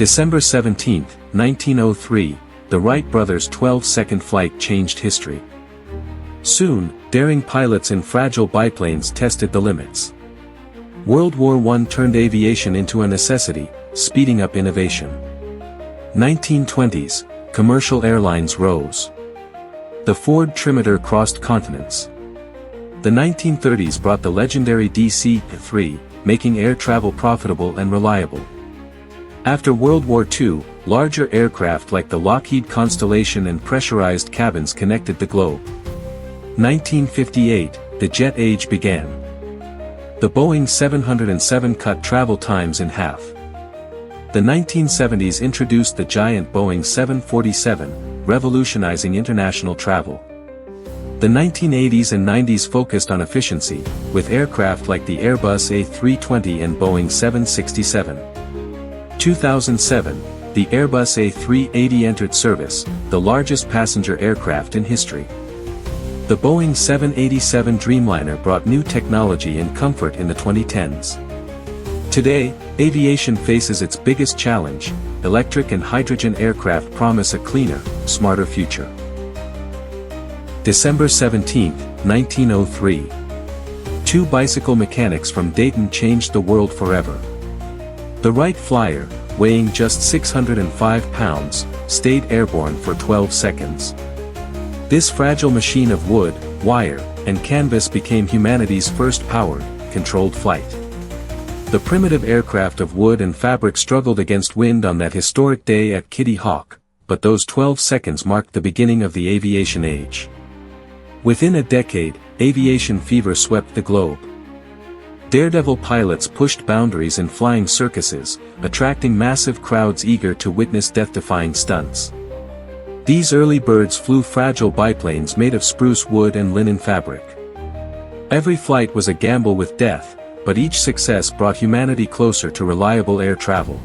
December 17, 1903, the Wright Brothers' 12-second flight changed history. Soon, daring pilots in fragile biplanes tested the limits. World War I turned aviation into a necessity, speeding up innovation. 1920s, commercial airlines rose. The Ford Trimeter crossed continents. The 1930s brought the legendary DC-3, making air travel profitable and reliable. After World War II, larger aircraft like the Lockheed Constellation and pressurized cabins connected the globe. 1958, the jet age began. The Boeing 707 cut travel times in half. The 1970s introduced the giant Boeing 747, revolutionizing international travel. The 1980s and 90s focused on efficiency, with aircraft like the Airbus A380 and Boeing 767. 2007, the Airbus A380 entered service, the largest passenger aircraft in history. The Boeing 787 Dreamliner brought new technology and comfort in the 2010s. Today, aviation faces its biggest challenge. Electric and hydrogen aircraft promise a cleaner, smarter future. December 17, 1903. Two bicycle mechanics from Dayton changed the world forever. The Wright Flyer, weighing just 605 pounds, stayed airborne for 12 seconds. This fragile machine of wood, wire, and canvas became humanity's first powered, controlled flight. The primitive aircraft of wood and fabric struggled against wind on that historic day at Kitty Hawk, but those 12 seconds marked the beginning of the aviation age. Within a decade, aviation fever swept the globe. Daredevil pilots pushed boundaries in flying circuses, attracting massive crowds eager to witness death-defying stunts. These early birds flew fragile biplanes made of spruce wood and linen fabric. Every flight was a gamble with death, but each success brought humanity closer to reliable air travel.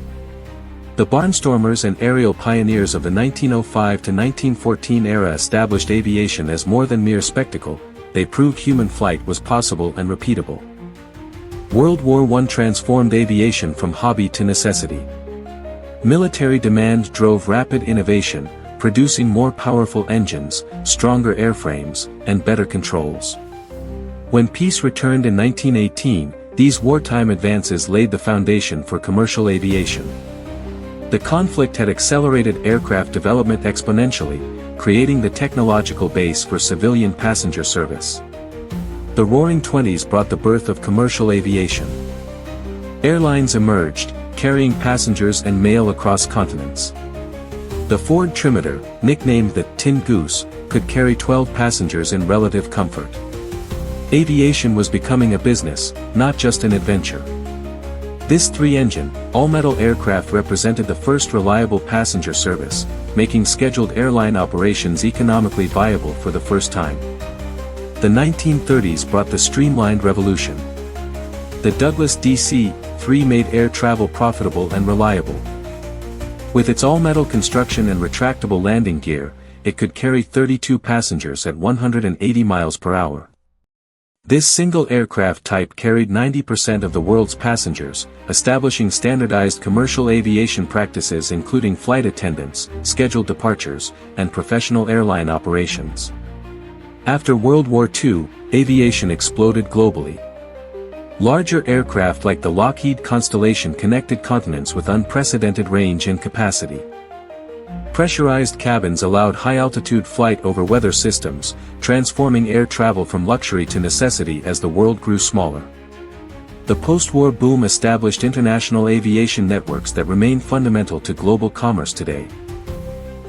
The barnstormers and aerial pioneers of the 1905 to 1914 era established aviation as more than mere spectacle. They proved human flight was possible and repeatable. World War I transformed aviation from hobby to necessity. Military demand drove rapid innovation, producing more powerful engines, stronger airframes, and better controls. When peace returned in 1918, these wartime advances laid the foundation for commercial aviation. The conflict had accelerated aircraft development exponentially, creating the technological base for civilian passenger service. The Roaring Twenties brought the birth of commercial aviation. Airlines emerged, carrying passengers and mail across continents. The Ford Trimeter, nicknamed the Tin Goose, could carry 12 passengers in relative comfort. Aviation was becoming a business, not just an adventure. This three-engine, all-metal aircraft represented the first reliable passenger service, making scheduled airline operations economically viable for the first time. The 1930s brought the streamlined revolution. The Douglas DC-3 made air travel profitable and reliable. With its all-metal construction and retractable landing gear, it could carry 32 passengers at 180 miles per hour. This single aircraft type carried 90% of the world's passengers, establishing standardized commercial aviation practices including flight attendants, scheduled departures, and professional airline operations. After World War II, aviation exploded globally. Larger aircraft like the Lockheed Constellation connected continents with unprecedented range and capacity. Pressurized cabins allowed high-altitude flight over weather systems, transforming air travel from luxury to necessity as the world grew smaller. The post-war boom established international aviation networks that remain fundamental to global commerce today.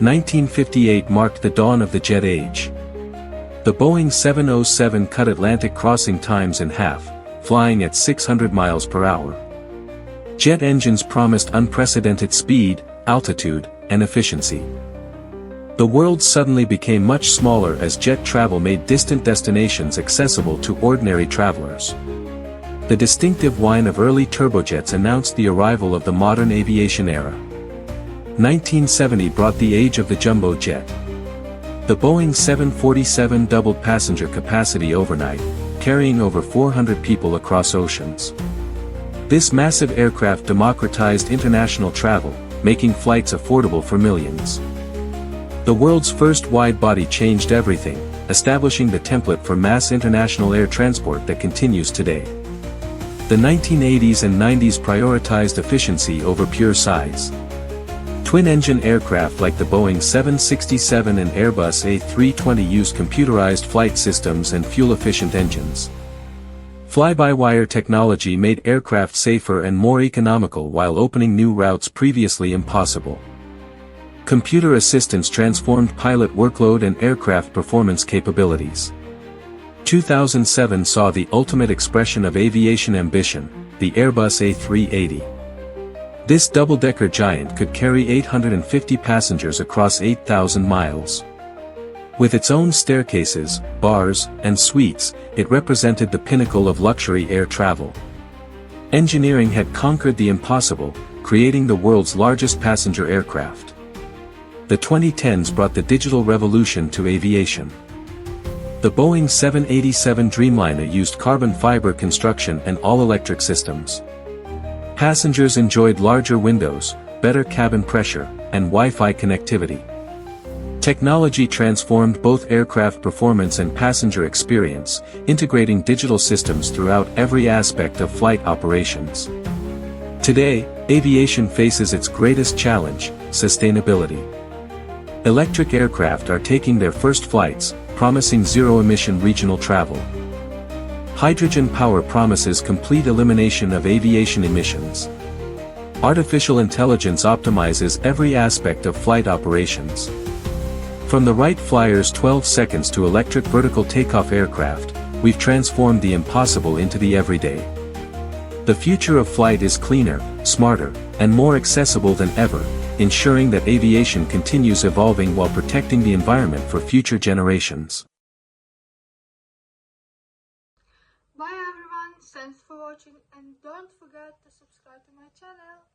1958 marked the dawn of the jet age. The Boeing 707 cut Atlantic crossing times in half, flying at 600 miles per hour. Jet engines promised unprecedented speed, altitude, and efficiency. The world suddenly became much smaller as jet travel made distant destinations accessible to ordinary travelers. The distinctive whine of early turbojets announced the arrival of the modern aviation era. 1970 brought the age of the jumbo jet. The Boeing 747 doubled passenger capacity overnight, carrying over 400 people across oceans. This massive aircraft democratized international travel, making flights affordable for millions. The world's first wide-body changed everything, establishing the template for mass international air transport that continues today. The 1980s and 90s prioritized efficiency over pure size. Twin-engine aircraft like the Boeing 767 and Airbus A380 used computerized flight systems and fuel-efficient engines. Fly-by-wire technology made aircraft safer and more economical while opening new routes previously impossible. Computer assistance transformed pilot workload and aircraft performance capabilities. 2007 saw the ultimate expression of aviation ambition, the Airbus A380. This double-decker giant could carry 850 passengers across 8,000 miles. With its own staircases, bars, and suites, it represented the pinnacle of luxury air travel. Engineering had conquered the impossible, creating the world's largest passenger aircraft. The 2010s brought the digital revolution to aviation. The Boeing 787 Dreamliner used carbon fiber construction and all-electric systems. Passengers enjoyed larger windows, better cabin pressure, and Wi-Fi connectivity. Technology transformed both aircraft performance and passenger experience, integrating digital systems throughout every aspect of flight operations. Today, aviation faces its greatest challenge, sustainability. Electric aircraft are taking their first flights, promising zero-emission regional travel. Hydrogen power promises complete elimination of aviation emissions. Artificial intelligence optimizes every aspect of flight operations. From the Wright Flyer's 12 seconds to electric vertical takeoff aircraft, we've transformed the impossible into the everyday. The future of flight is cleaner, smarter, and more accessible than ever, ensuring that aviation continues evolving while protecting the environment for future generations. Bye everyone, thanks for watching and don't forget to subscribe to my channel.